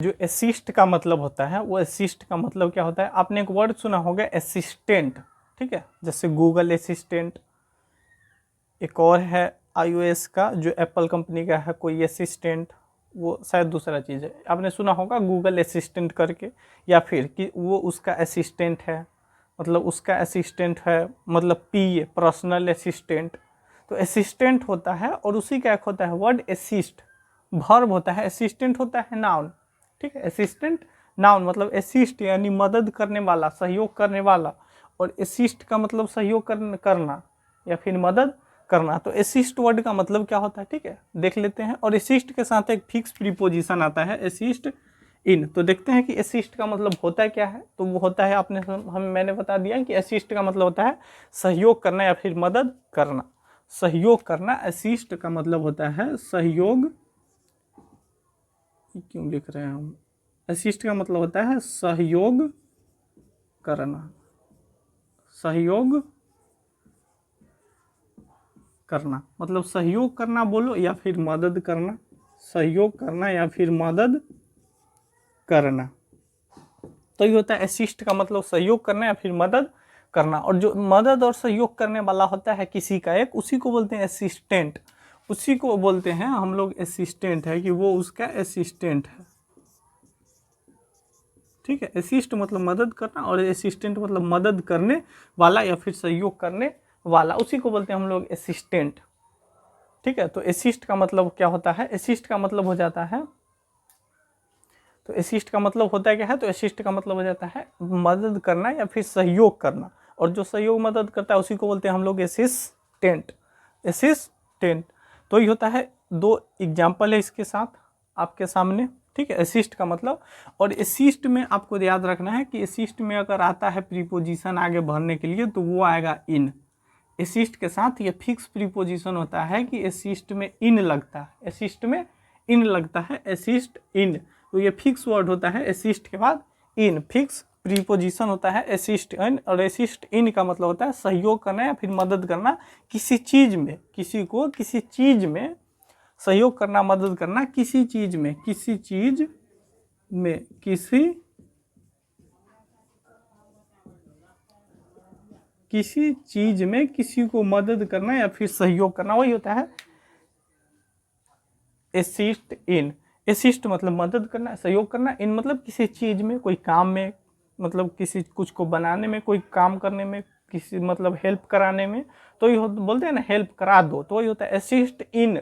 जो असिस्ट का मतलब होता है, वो असिस्ट का मतलब क्या होता है, आपने एक वर्ड सुना होगा असिस्टेंट, ठीक है, जैसे गूगल असिस्टेंट। एक और है iOS का, जो एप्पल कंपनी का है, कोई असिस्टेंट, वो शायद दूसरा चीज़ है। आपने सुना होगा गूगल असिस्टेंट करके, या फिर कि वो उसका असिस्टेंट है, मतलब उसका असिस्टेंट है, मतलब PA पर्सनल असिस्टेंट। तो असिस्टेंट होता है, और उसी का एक होता है वर्ड असिस्ट, वर्ब होता है। असिस्टेंट होता है नाउन, ठीक है, असिस्टेंट नाउन, मतलब असिस्ट यानी मदद करने वाला, सहयोग करने वाला। और असिस्ट का मतलब सहयोग करना या फिर मदद करना। तो असिस्ट वर्ड का मतलब क्या होता है, ठीक है, देख लेते हैं। और असिस्ट के साथ एक फिक्स प्रीपोजिशन आता है, असिस्ट इन। तो देखते हैं कि असिस्ट का मतलब होता है क्या है। तो वो होता है, मैंने बता दिया कि असिस्ट का मतलब होता है सहयोग करना या फिर मदद करना, सहयोग करना। असिस्ट का मतलब होता है सहयोग, क्यों लिख रहे हैं हम, असिस्ट का मतलब होता है सहयोग करना, सहयोग करना, मतलब सहयोग करना बोलो या फिर मदद करना, सहयोग करना या फिर मदद करना। तो ये होता है असिस्ट का मतलब सहयोग करना या फिर मदद करना। और जो मदद और सहयोग करने वाला होता है किसी का एक, उसी को बोलते हैं असिस्टेंट, उसी को बोलते हैं हम लोग असिस्टेंट, है कि वो उसका असिस्टेंट है, ठीक है। असिस्ट मतलब मदद करना, और असिस्टेंट मतलब मदद करने वाला या फिर सहयोग करने वाला, उसी को बोलते हैं हम लोग असिस्टेंट, ठीक है। तो असिस्ट का मतलब क्या होता है, असिस्ट का मतलब हो जाता है, तो असिस्ट का मतलब होता है क्या है, तो असिस्ट का मतलब हो जाता है मदद करना या फिर सहयोग करना। और जो सहयोग मदद करता है उसी को बोलते हैं हम लोग असिस्टेंट, असिस्टेंट। तो ये होता है, दो एग्जाम्पल है इसके साथ आपके सामने, ठीक है, असिस्ट का मतलब। और असिस्ट में आपको याद रखना है कि असिस्ट में अगर आता है प्रीपोजिशन आगे बढ़ने के लिए, तो वो आएगा इन। असिस्ट के साथ ये फिक्स प्रीपोजिशन होता है कि असिस्ट में इन लगता है, असिस्ट में इन लगता है, असिस्ट इन। तो ये फिक्स वर्ड होता है, असिस्ट के बाद इन, फिक्स प्रीपोजिशन होता है असिस्ट इन। और असिस्ट इन का मतलब होता है सहयोग करना या फिर मदद करना किसी चीज में, किसी को किसी चीज में सहयोग करना, मदद करना किसी चीज में, किसी चीज में, किसी चीज में किसी को मदद करना या फिर सहयोग करना, वही होता है असिस्ट इन। असिस्ट मतलब मदद करना, सहयोग करना, इन मतलब किसी चीज में, कोई काम में, मतलब किसी कुछ को बनाने में, कोई काम करने में, किसी मतलब हेल्प कराने में। तो ये बोलते हैं ना हेल्प करा दो, तो ये होता है असिस्ट इन,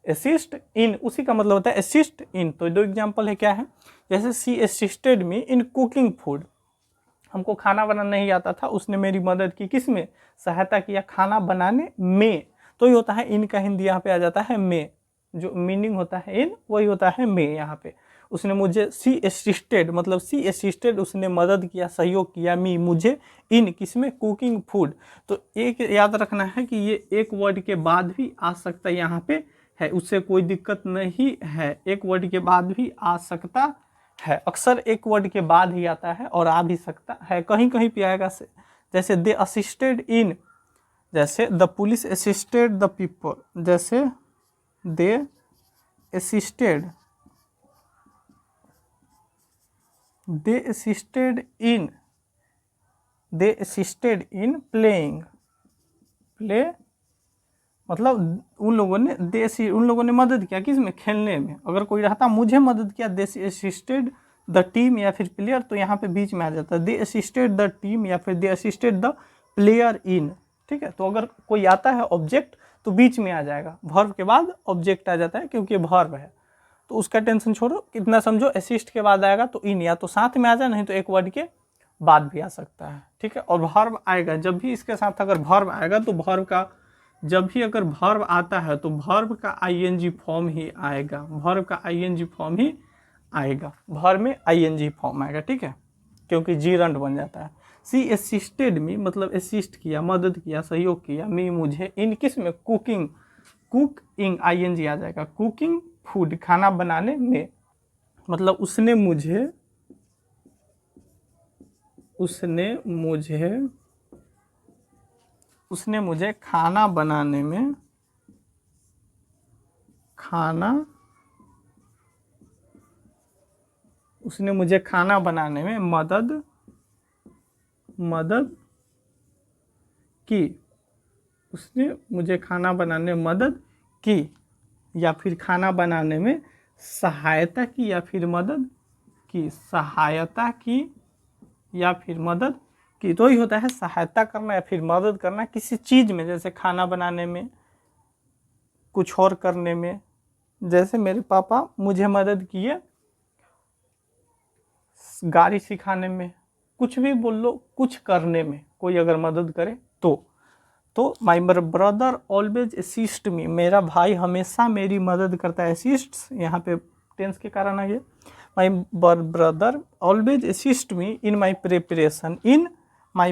असिस्ट इन, उसी का मतलब होता है असिस्ट इन। तो दो एग्जांपल है, क्या है, जैसे she assisted me in cooking food, हमको खाना बनाना नहीं आता था, उसने मेरी मदद की, किस में, सहायता किया खाना बनाने में। तो ये होता है इन का हिंदी यहाँ पे आ जाता है में, जो मीनिंग होता है इन वही होता है में यहाँ पे। उसने मुझे सी असिस्टेड, मतलब सी असिस्टेड, उसने मदद किया, सहयोग किया, मी मुझे, इन किसमें, कुकिंग फूड। तो एक याद रखना है कि ये एक वर्ड के बाद भी आ सकता है यहाँ पे है, उससे कोई दिक्कत नहीं है, एक वर्ड के बाद भी आ सकता है, अक्सर एक वर्ड के बाद ही आता है और आ भी सकता है, कहीं कहीं पे आएगा। जैसे दे असिस्टेड इन, जैसे the police assisted the people, जैसे they assisted, they assisted in, they assisted in playing, play मतलब उन लोगों ने मदद किया किसमें, खेलने में। अगर कोई रहता मुझे मदद किया, दे असिस्टेड द टीम या फिर प्लेयर, तो यहाँ पे बीच में आ जाता है दे असिस्टेड द टीम या फिर दे असिस्टेड द प्लेयर इन, ठीक है। तो अगर कोई आता है ऑब्जेक्ट तो बीच में आ जाएगा, वर्ब के बाद ऑब्जेक्ट आ जाता है क्योंकि वर्ब है, तो उसका टेंशन छोड़ो, कितना समझो, असिस्ट के बाद आएगा तो इन, या तो साथ में आ जाए, नहीं तो एक वर्ड के बाद भी आ सकता है, ठीक है। और वर्ब आएगा जब भी इसके साथ अगर वर्ब आएगा, तो वर्ब का जब भी अगर वर्ब आता है तो वर्ब का आईएनजी फॉर्म ही आएगा, वर्ब का आईएनजी फॉर्म ही आएगा, वर्ब में आईएनजी फॉर्म आएगा, ठीक है, क्योंकि जीरंड बन जाता है। सी असिस्टेड मी मतलब असिस्ट किया, मदद किया, सहयोग किया, मी मुझे, इन किस में, कुकिंग, कुकिंग आईएनजी आ जाएगा, कुकिंग फूड खाना बनाने में, मतलब उसने मुझे, उसने मुझे, उसने मुझे खाना बनाने में, खाना उसने मुझे खाना बनाने में मदद की, उसने मुझे खाना बनाने में मदद की, या फिर खाना बनाने में सहायता की या फिर मदद की, सहायता की या फिर मदद की। तो ही होता है सहायता करना या फिर मदद करना किसी चीज़ में, जैसे खाना बनाने में, कुछ और करने में। जैसे मेरे पापा मुझे मदद किए गाड़ी सिखाने में, कुछ भी बोल लो, कुछ करने में कोई अगर मदद करे तो माई ब्रदर ऑलवेज असिस्ट मी, मेरा भाई हमेशा मेरी मदद करता है। असिस्ट यहाँ पे टेंस के कारण आ गया। My brother always assist me in my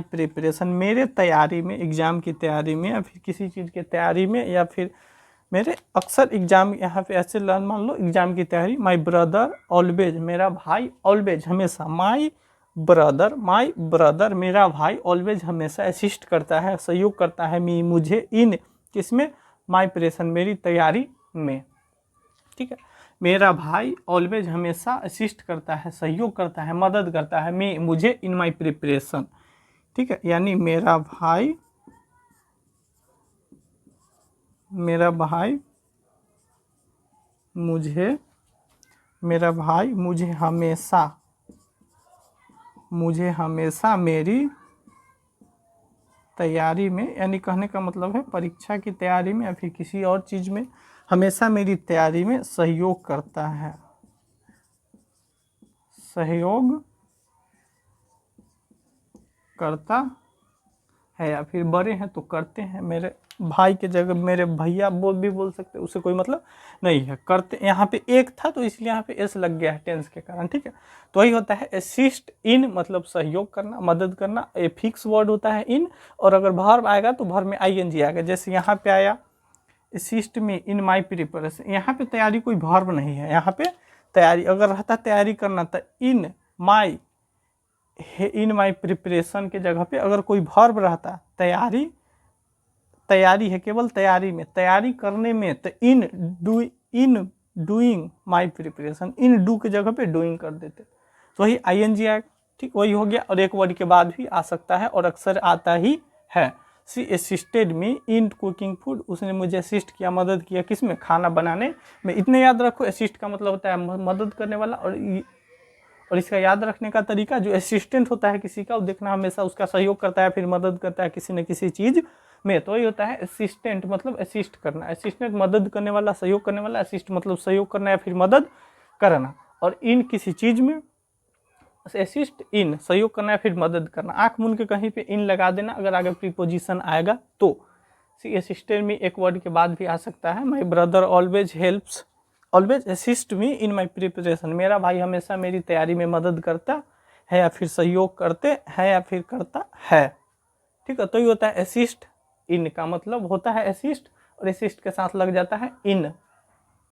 preparation, मेरे तैयारी में, एग्ज़ाम की तैयारी में या फिर किसी चीज़ की तैयारी में, या फिर मेरे अक्सर एग्ज़ाम, यहाँ पे ऐसे मान लो एग्ज़ाम की तैयारी। माई ब्रदर ऑलवेज, मेरा भाई ऑलवेज हमेशा, माई ब्रदर मेरा भाई ऑलवेज हमेशा असिस्ट करता है, सहयोग करता है, मुझे इन किसमें, माई प्रिपरेशन, मेरी तैयारी में। ठीक है, मेरा भाई ऑलवेज हमेशा असिस्ट करता है, सहयोग करता है, मदद करता है मुझे इन माई प्रिपरेशन। ठीक है, यानी मेरा भाई मुझे हमेशा मेरी तैयारी में, यानी कहने का मतलब है परीक्षा की तैयारी में या फिर किसी और चीज़ में, हमेशा मेरी तैयारी में सहयोग करता है, सहयोग करता है, या फिर बड़े हैं तो करते हैं, मेरे भाई के जगह मेरे भैया बोल सकते, उससे कोई मतलब नहीं है। करते यहाँ पे एक था तो इसलिए यहाँ पे एस लग गया है टेंस के कारण। ठीक है, तो वही होता है असिस्ट इन, मतलब सहयोग करना, मदद करना। ए फिक्स वर्ड होता है इन, और अगर वर्ब आएगा तो वर्ब में आईएनजी आएगा। जैसे यहाँ पे आया असिस्ट मी इन माई प्रिपरेशन, यहाँ पे तैयारी कोई वर्ब नहीं है, यहाँ पे तैयारी अगर रहता तैयारी करना तो इन माई प्रिपरेशन के जगह पे अगर कोई वर्ब रहता, तैयारी है केवल तैयारी में, तैयारी करने में, तो in doing my preparation, in do के जगह पे डूइंग कर देते, तो वही आईएनजी आएगा। ठीक, वही हो गया। और एक वर्ड के बाद भी आ सकता है और अक्सर आता ही है। She assisted me in cooking food, उसने मुझे असिस्ट किया, मदद किया, किस में, खाना बनाने में। इतने याद रखो, असिस्ट का मतलब होता है मदद करने वाला, और इसका याद रखने का तरीका, जो असिस्टेंट होता है किसी का, वो देखना हमेशा उसका सहयोग करता है, फिर मदद करता है किसी न किसी चीज़ में, तो ये होता है असिस्टेंट, मतलब असिस्ट करना। असिस्टेंट मदद करने वाला, सहयोग करने वाला। असिस्ट मतलब सहयोग करना या फिर मदद करना। और इन किसी चीज़ में, असिस्ट इन सहयोग करना या फिर मदद करना। आंख मूंद के कहीं पे इन लगा देना अगर आगे प्रीपोजिशन आएगा तो। सी असिस्टेंट में एक वर्ड के बाद भी आ सकता है। My brother always assist me in my preparation, मेरा भाई हमेशा मेरी तैयारी में मदद करता है या फिर सहयोग करते हैं या फिर करता है। ठीक है, तो ये होता है असिस्ट इन का मतलब होता है असिस्ट, और असिस्ट के साथ लग जाता है इन।